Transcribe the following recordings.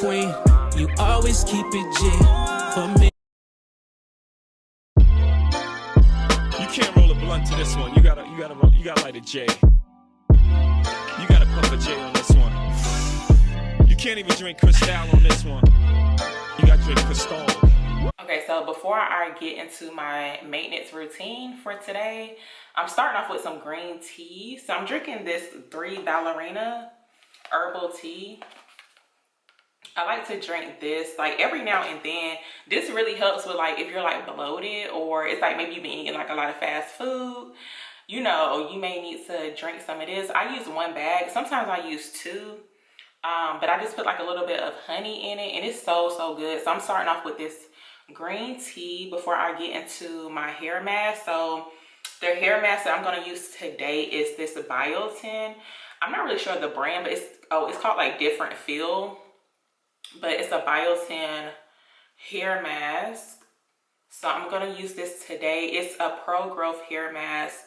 queen. You always keep it G for me. You can't roll a blunt to this one. You gotta light a J. You gotta puff a J on this one. You can't even drink Cristal on this one. You gotta drink Cristal. Okay, so before I get into my maintenance routine for today, I'm starting off with some green tea. So I'm drinking this 3 Ballerina herbal tea. I like to drink this like every now and then. This really helps with like if you're like bloated, or it's like maybe you've been eating like a lot of fast food. You know, you may need to drink some of this. I use 1 bag. Sometimes I use 2. But I just put like a little bit of honey in it, and it's so good. So I'm starting off with this green tea before I get into my hair mask. So the hair mask that I'm going to use today is this biotin. I'm not really sure of the brand, but it's called like Different Feel, but it's a biotin hair mask. So I'm going to use this today. It's a pro growth hair mask.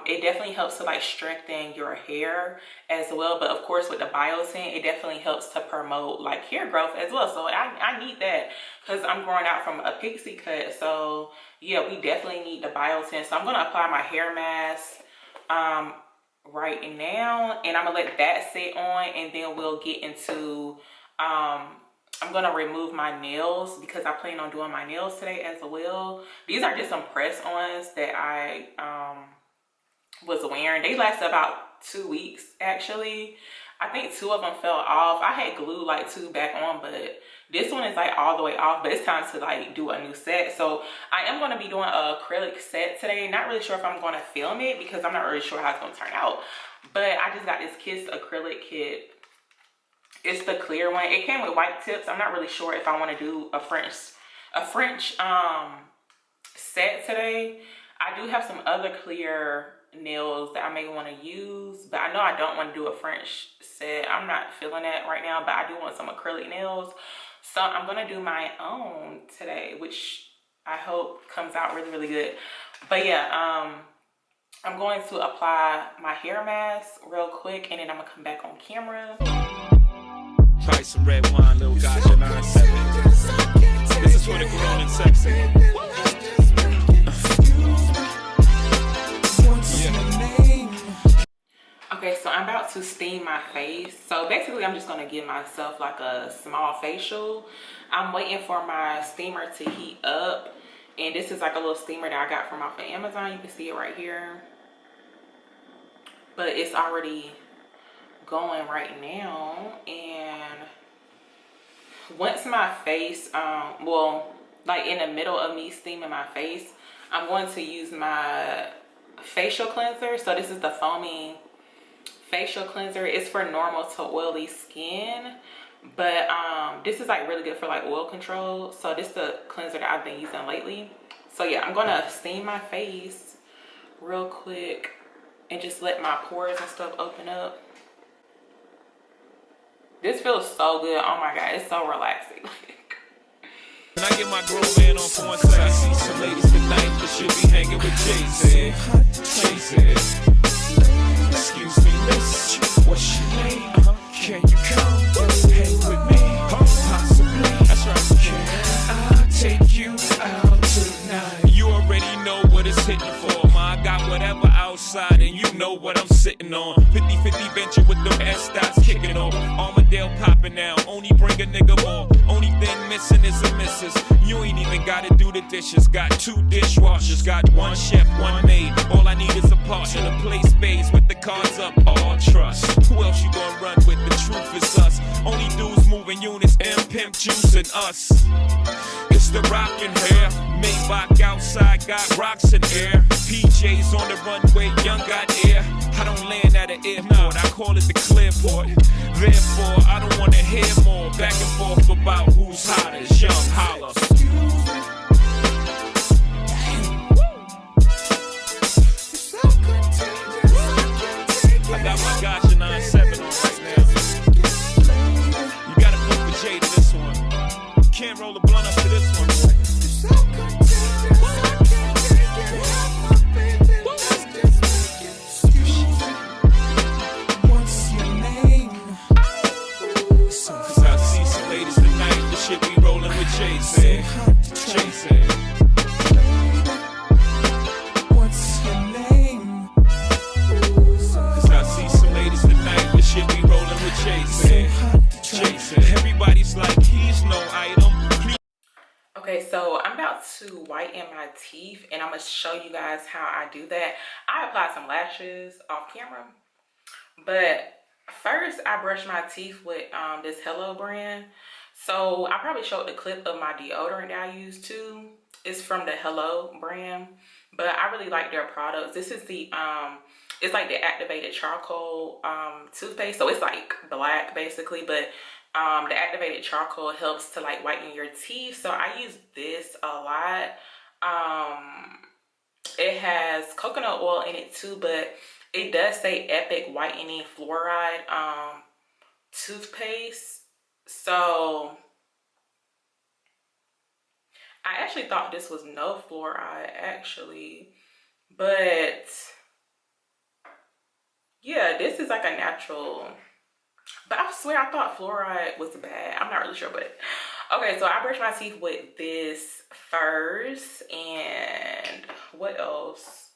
It definitely helps to like strengthen your hair as well, but of course with the biotin, it definitely helps to promote like hair growth as well. So I need that because I'm growing out from a pixie cut. So yeah, we definitely need the biotin. So I'm going to apply my hair mask right now, and I'm gonna let that sit on, and then we'll get into I'm gonna remove my nails because I plan on doing my nails today as well. These are just some press-ons that I was wearing. They lasted about 2 weeks actually. I think 2 of them fell off. I had glued like 2 back on, but this one is like all the way off. But it's time to like do a new set. So I am going to be doing an acrylic set today. Not really sure if I'm going to film it because I'm not really sure how it's going to turn out. But I just got this Kiss Acrylic Kit. It's the clear one. It came with white tips. I'm not really sure if I want to do a French set today. I do have some other clear nails that I may want to use, but I know I don't want to do a French set. I'm not feeling that right now, but I do want some acrylic nails. So I'm going to do my own today, which I hope comes out really good. But yeah, I'm going to apply my hair mask real quick, and then I'm going to come back on camera. Try some red wine, little gotcha 9-7. This is for the grown and sexy. Okay, so I'm about to steam my face. So basically I'm just going to give myself like a small facial. I'm waiting for my steamer to heat up, and this is like a little steamer that I got from off of Amazon. You can see it right here, but it's already going right now. And once my face well, like in the middle of me steaming my face, I'm going to use my facial cleanser. So this is the foaming facial cleanser. It's for normal to oily skin, but this is like really good for like oil control. So this is the cleanser that I've been using lately. So yeah, I'm gonna steam my face real quick and just let my pores and stuff open up. This feels so good. Oh my god, it's so relaxing. Can I get my grown man on for 1 second? I see some ladies tonight that should be hanging with Jay-Z. Excuse me, miss, what's your name? Can you come hang with me? Possibly. That's right. Can I take you out tonight? You already know what it's hitting for, ma. I got whatever outside, and you know what I'm sitting on. 50-50 venture with them S-dots kicking off. Armadale popping now, only bring a nigga more. Only thing missing is a missus. You ain't even gotta do the dishes. Got 2 dishwashers, got 1 chef, 1 maid. All I need is a partner to play spades with the cards up, all trust. Who else you gonna run with? The truth is us. Only dudes moving units, M-Pimp juicing us. It's the rockin' hair. Maybach outside, got rocks in air. PJs on the runway, young got air. I don't land at an airport, I call it the clearport. Therefore, I don't wanna hear more back and forth about who's hottest. Young holla. I got my gotcha 9-7 on right now. You gotta put the J to this one. You can't roll a blunt up to this one, boy. Cause I see some chase it, chase it. What's your name? Cause I see some ladies tonight that should be rolling with chasing, chasing. Everybody's like, he's no item. Okay, so I'm about to whiten my teeth and I'm gonna show you guys how I do that. I applied some lashes off camera, but first I brush my teeth with this Hello brand. So I probably showed the clip of my deodorant that I use too. It's from the Hello brand, but I really like their products. This is the it's like the activated charcoal toothpaste, so it's like black basically, but the activated charcoal helps to like whiten your teeth. So I use this a lot. It has coconut oil in it too, but it does say Epic Whitening Fluoride toothpaste. So I actually thought this was no fluoride actually, but yeah, this is like a natural. But I swear I thought fluoride was bad. I'm not really sure, but okay, so I brush my teeth with this first. And what else?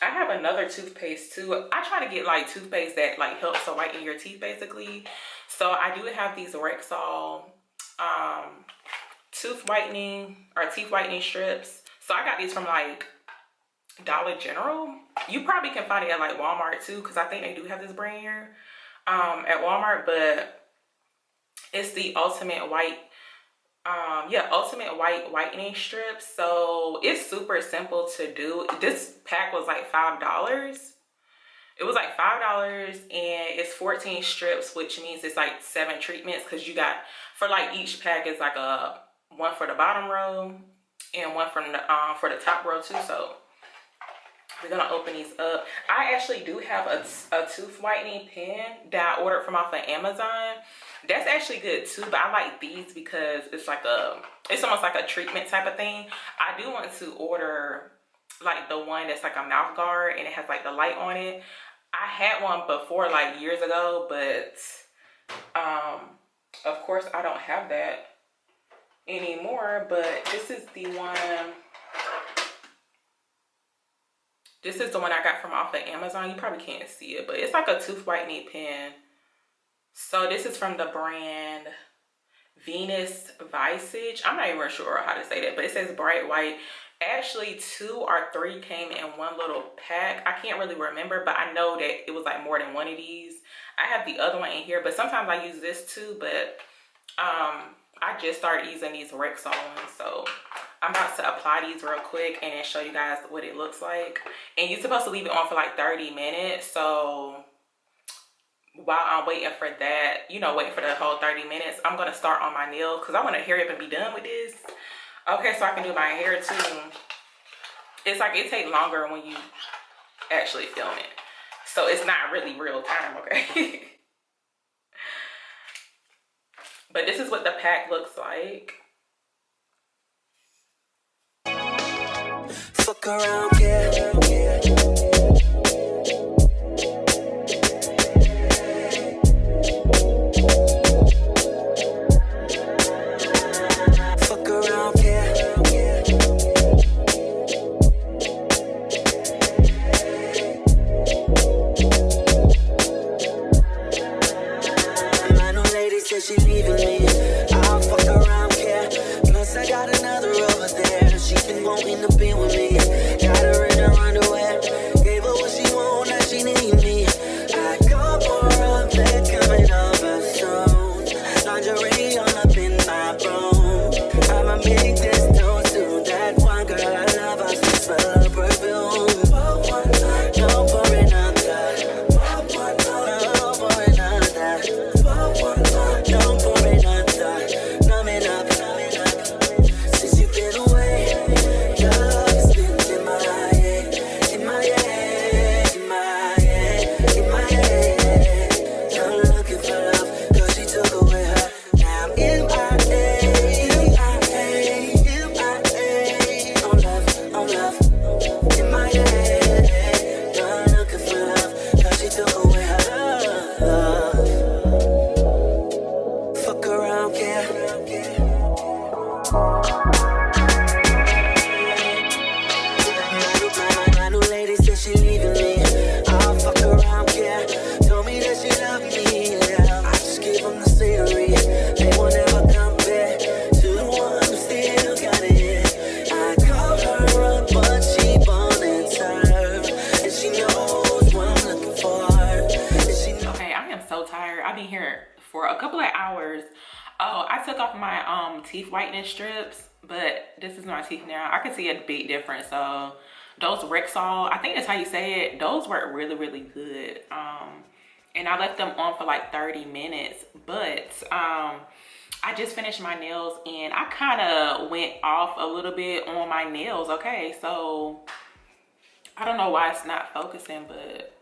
I have another toothpaste too. I try to get like toothpaste that like helps to whiten your teeth basically. So I do have these Rexall tooth whitening or teeth whitening strips. So I got these from like Dollar General. You probably can find it at like Walmart too, because I think they do have this brand here at Walmart. But it's the ultimate white ultimate white whitening strips. So it's super simple to do. This pack was like $5. It was like $5 and it's 14 strips, which means it's like 7 treatments, because you got, for like each pack is like a one for the bottom row and one from the for the top row too. So we're gonna open these up. I actually do have a tooth whitening pen that I ordered from off of Amazon. That's actually good too, but I like these because it's like it's almost like a treatment type of thing. I do want to order like the one that's like a mouth guard and it has like the light on it. I had one before like years ago, but of course I don't have that anymore. But this is the one. This is the one I got from off of Amazon. You probably can't see it, but it's like a tooth whitening pen. So this is from the brand Venus Visage. I'm not even sure how to say that, but it says bright white. Actually 2 or 3 came in one little pack. I can't really remember, but I know that it was like more than one of these. I have the other one in here, but sometimes I use this too. But I just started using these Rexall ones, so I'm about to apply these real quick and then show you guys what it looks like. And you're supposed to leave it on for like 30 minutes. So while I'm waiting for that, you know, waiting for the whole 30 minutes, I'm going to start on my nails because I want to hurry up and be done with this. Okay, so I can do my hair too. It's like it takes longer when you actually film it. So it's not really real time, okay? But this is what the pack looks like. Fuck around, yeah. She leaving me, I'll fuck around, yeah. Plus I got another over there. She's been wanting to be with me. Got her in her underwear. Gave her what she want, now she need me. I got more of that coming over soon. Lingerie all up in my room. I'ma make this toast to that one girl I love. I still smell her perfume. No for another. No for another. Don't pour another, numbing up. Since you've been away, your love has been so tired. I've been here for a couple of hours. Oh, I took off my teeth whitening strips, but this is my teeth now. I can see a big difference. So those Rexall, I think that's how you say it, those work really, really good. And I left them on for like 30 minutes, but I just finished my nails and I kind of went off a little bit on my nails. Okay, so I don't know why it's not focusing, but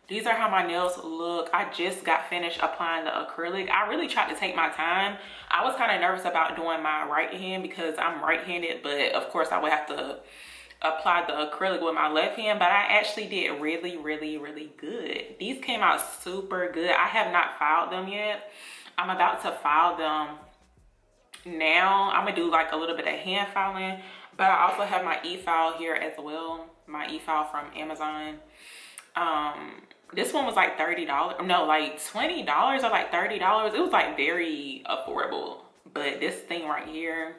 these are how my nails look. I just got finished applying the acrylic. I really tried to take my time. I was kind of nervous about doing my right hand because I'm right-handed, but of course I would have to apply the acrylic with my left hand, but I actually did really, really, really good. These came out super good. I have not filed them yet. I'm about to file them now. I'm gonna do like a little bit of hand filing, but I also have my e-file here as well. My e-file from Amazon. This one was like $30. No, like $20 or like $30. It was like very affordable. But this thing right here,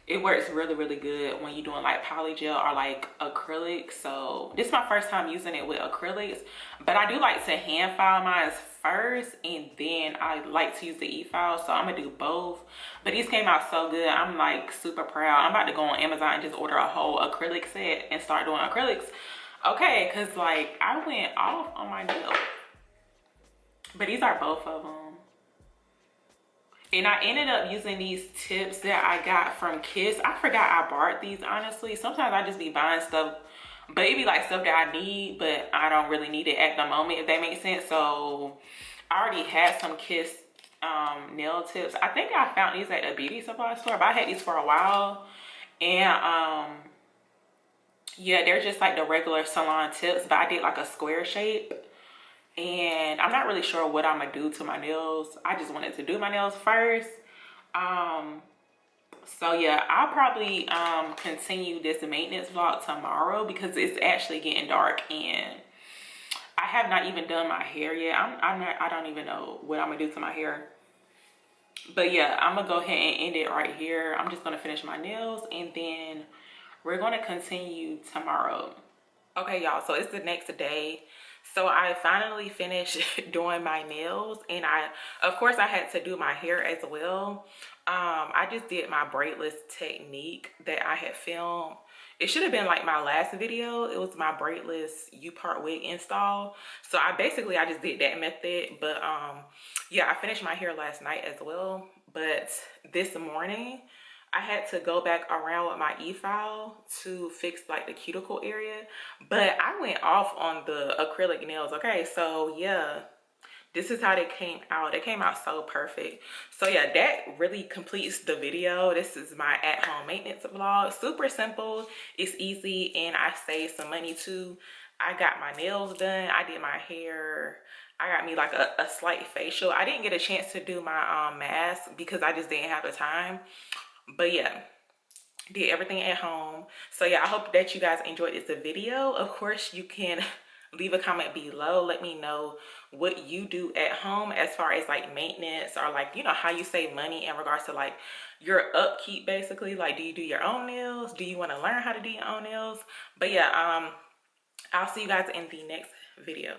it works really, really good when you're doing like polygel or like acrylic. So this is my first time using it with acrylics, but I do like to hand file mine first and then I like to use the e-file. So I'm gonna do both, but these came out so good. I'm like super proud. I'm about to go on Amazon and just order a whole acrylic set and start doing acrylics. Okay, because like I went off on my nails, but these are both of them. And I ended up using these tips that I got from Kiss. I forgot I bought these, honestly. Sometimes I just be buying stuff, but it be like stuff that I need, but I don't really need it at the moment, if that makes sense. So I already had some Kiss nail tips. I think I found these at a beauty supply store, but I had these for a while. And yeah, they're just like the regular salon tips, but I did like a square shape. And I'm not really sure what I'm gonna do to my nails. I just wanted to do my nails first. So yeah, I'll probably continue this maintenance vlog tomorrow because it's actually getting dark and I have not even done my hair yet. I don't even know what I'm gonna do to my hair. But yeah, I'm gonna go ahead and end it right here. I'm just gonna finish my nails and then we're gonna continue tomorrow. Okay, y'all, so it's the next day. So I finally finished doing my nails and of course I had to do my hair as well. I just did my braidless technique that I had filmed. It should have been like my last video. It was my braidless U-part wig install. So I just did that method. But yeah, I finished my hair last night as well. But this morning, I had to go back around with my e-file to fix like the cuticle area, but I went off on the acrylic nails. Okay, so yeah, this is how they came out. They came out so perfect. So yeah, that really completes the video. This is my at-home maintenance vlog. Super simple, it's easy, and I saved some money too. I got my nails done, I did my hair, I got me like a slight facial. I didn't get a chance to do my mask because I just didn't have the time. But yeah, did everything at home. So yeah, I hope that you guys enjoyed this video. Of course, you can leave a comment below. Let me know what you do at home as far as like maintenance or like, you know, how you save money in regards to like your upkeep basically. Like, do you do your own nails? Do you want to learn how to do your own nails? But yeah, I'll see you guys in the next video.